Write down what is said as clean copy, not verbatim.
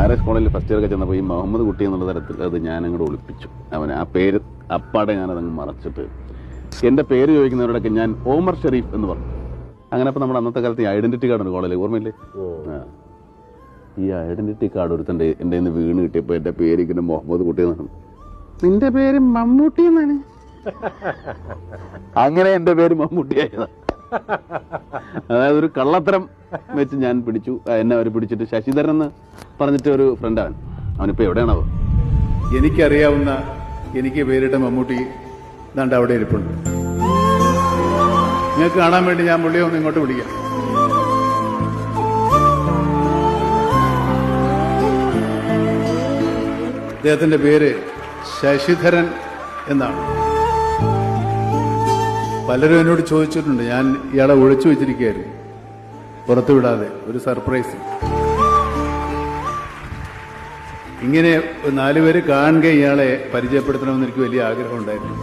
ആർ.എസ്. കോളേജിൽ first year ഒക്കെ ചെന്നപ്പോൾ ഈ മുഹമ്മദ് കുട്ടി എന്നുള്ള തരത്തിൽ അത് ഞാൻ അങ്ങോട്ട് ഒളിപ്പിച്ചു. അവൻ ആ പേര് അപ്പാടെ ഞാനതങ്ങ് മറച്ചിട്ട് എൻ്റെ പേര് ചോദിക്കുന്നവരോടൊക്കെ ഞാൻ ഓമർ ഷെരീഫ് എന്ന് പറഞ്ഞു. അങ്ങനെ അപ്പോൾ നമ്മുടെ അന്നത്തെ കാലത്ത് ഈ ഐഡന്റിറ്റി കാർഡ് ഉണ്ട് കോളേജിൽ, ഓർമ്മയില്ലേ? ഈ ഐഡന്റിറ്റി കാർഡ് ഒരുത്തൻ്റെ എൻ്റെ നിന്ന് വീണ് കിട്ടിയപ്പോൾ എൻ്റെ പേര് ഇങ്ങനെ മുഹമ്മദ് കുട്ടി എന്നാണ്. നിന്റെ പേര് മമ്മൂട്ടി എന്നാണ്. അങ്ങനെ എൻ്റെ പേര് മമ്മൂട്ടിയായതാണ്. അതായത് ഒരു കള്ളത്തരം വെച്ച് ഞാൻ പിടിച്ചു. എന്നെ അവർ പിടിച്ചിട്ട് ശശിധരൻ എന്ന് പറഞ്ഞിട്ട് ഒരു ഫ്രണ്ട് അവനിപ്പോൾ എവിടെയാണോ? എനിക്കറിയാവുന്ന എനിക്ക് പേരിട്ട മമ്മൂട്ടി ദാണ്ട് അവിടെ ഇരിപ്പുണ്ട്. നിങ്ങൾക്ക് കാണാൻ വേണ്ടി ഞാൻ പുള്ളിയെ ഒന്ന് ഇങ്ങോട്ട് വിളിക്കാം. അദ്ദേഹത്തിന്റെ പേര് ശശിധരൻ എന്നാണ്. പലരും എന്നോട് ചോദിച്ചിട്ടുണ്ട്. ഞാൻ ഇയാളെ ഒളിച്ചു വെച്ചിരിക്കുകയായിരുന്നു, പുറത്തു വിടാതെ, ഒരു സർപ്രൈസ്. ഇങ്ങനെ 4 പേര് കാണുക ഇയാളെ പരിചയപ്പെടുത്തണമെന്ന് എനിക്ക് വലിയ ആഗ്രഹം ഉണ്ടായിരുന്നു.